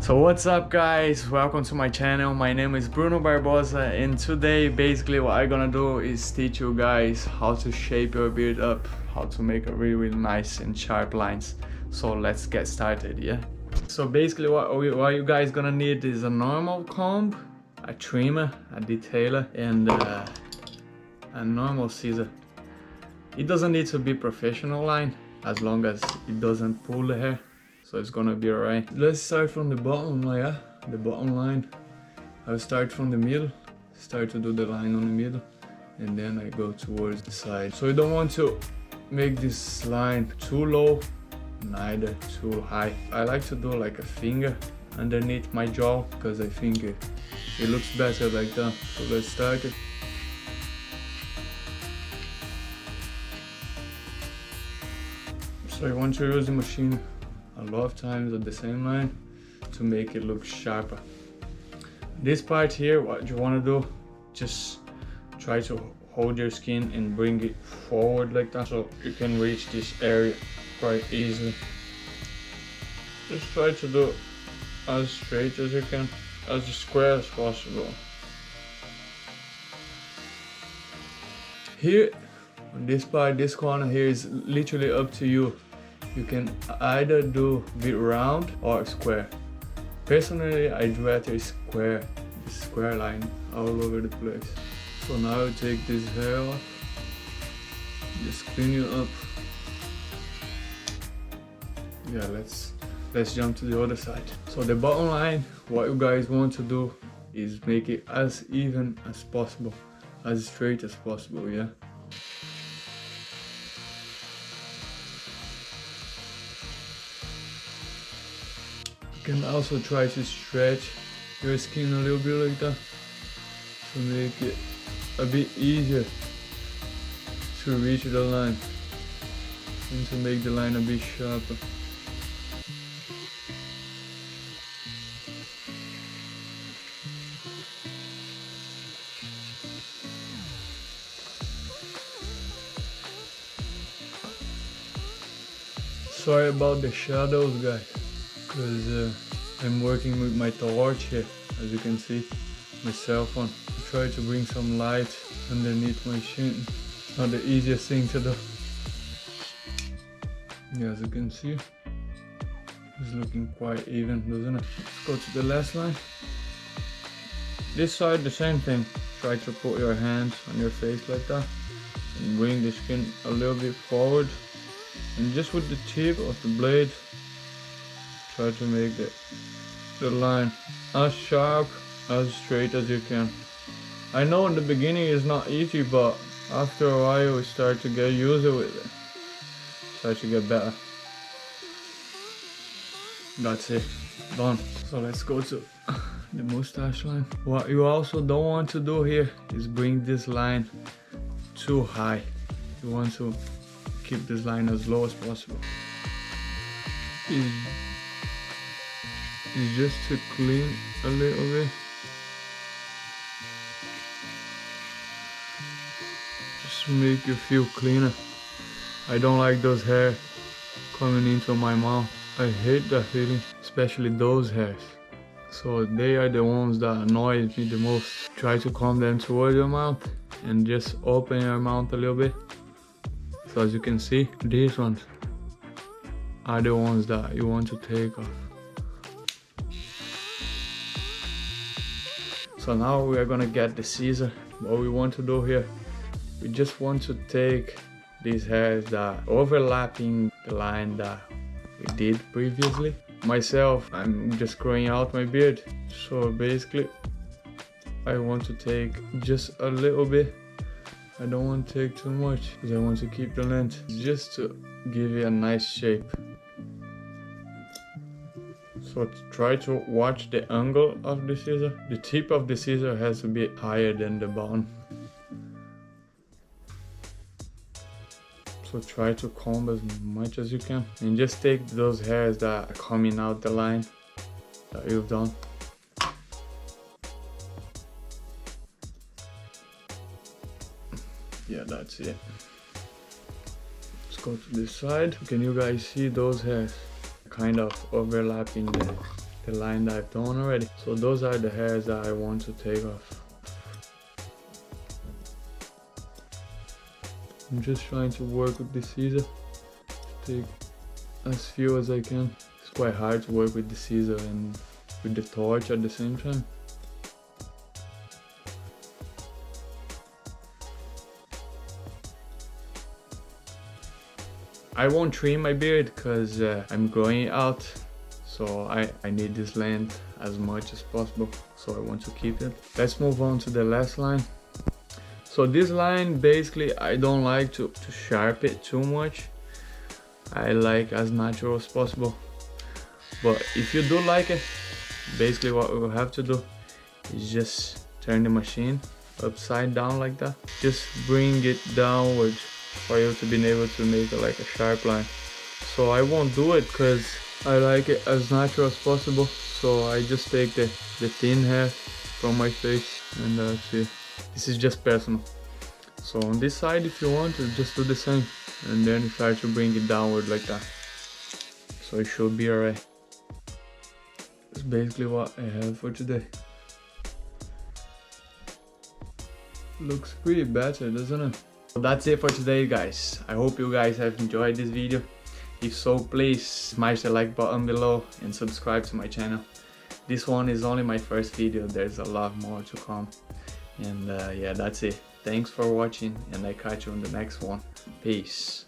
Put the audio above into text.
So what's up guys, welcome to my channel. My name is Bruno Barbosa, and today basically what I'm gonna do is teach you guys how to shape your beard up, how to make a really nice and sharp lines. So let's get started, yeah? So basically what you guys gonna need is a normal comb, a trimmer, a detailer, and a normal scissor. It doesn't need to be professional line as long as it doesn't pull the hair, so it's gonna be alright. Let's start from the bottom, yeah, the bottom line. I'll start from the middle, start to do the line on the middle, and then I go towards the side. So you don't want to make this line too low, neither too high. I like to do like a finger underneath my jaw because I think it looks better like that. So let's start it. So you want to use the machine a lot of times at the same line to make it look sharper. This part here, what you want to do, just try to hold your skin and bring it forward like that so you can reach this area quite easily. Just try to do as straight as you can, as square as possible. Here, on this part, this corner here is literally up to you. You can either do it round or square. Personally, I'd rather square line all over the place. So now I take this hair off, just clean it up. Yeah, let's jump to the other side. So the bottom line, what you guys want to do is make it as even as possible, as straight as possible, yeah. You can also try to stretch your skin a little bit like that to make it a bit easier to reach the line and to make the line a bit sharper. Sorry about the shadows, guys, because I'm working with my torch here, as you can see, my cell phone. I try to bring some light underneath my chin. It's not the easiest thing to do. Yeah, as you can see, it's looking quite even, doesn't it? Let's go to the last line. This side, the same thing. Try to put your hands on your face like that and bring the skin a little bit forward. And just with the tip of the blade, try to make the line as sharp, as straight as you can. I know in the beginning it's not easy, but after a while we start to get used to it. Start to get better. That's it, done. So let's go to the mustache line. What you also don't want to do here is bring this line too high. You want to keep this line as low as possible. It's just to clean a little bit. Just to make you feel cleaner. I don't like those hair coming into my mouth. I hate that feeling, especially those hairs. So they are the ones that annoy me the most. Try to comb them towards your mouth and just open your mouth a little bit. So as you can see, these ones are the ones that you want to take off. So now we are gonna get the scissor. What we want to do here, we just want to take these hairs that are overlapping the line that we did previously. Myself, I'm just growing out my beard. So basically, I want to take just a little bit. I don't want to take too much because I want to keep the length, just to give it a nice shape. So try to watch the angle of the scissor. The tip of the scissor has to be higher than the bottom. So try to comb as much as you can. And just take those hairs that are coming out the line that you've done. Yeah, that's it. Let's go to this side. Can you guys see those hairs kind of overlapping the the line that I've done already. So those are the hairs that I want to take off. I'm just trying to work with the scissor to take as few as I can. It's quite hard to work with the scissor and with the torch at the same time. I won't trim my beard because I'm growing it out, so I need this length as much as possible, so I want to keep it. Let's move on to the last line. So this line, basically, I don't like to sharpen it too much. I like as natural as possible. But if you do like it, basically what we will have to do is just turn the machine upside down like that. Just bring it downwards for you to be able to make it like a sharp line. So I won't do it because I like it as natural as possible. So I just take the thin hair from my face and that's it. This is just personal. So on this side, if you want to, just do the same and then you try to bring it downward like that. So it should be alright. That's basically what I have for today. Looks pretty better, doesn't it? So that's it for today, guys. I hope you guys have enjoyed this video. If so, please smash the like button below and subscribe to my channel. This one is only my first video. There's a lot more to come. And yeah, that's it. Thanks for watching and I catch you on the next one. Peace.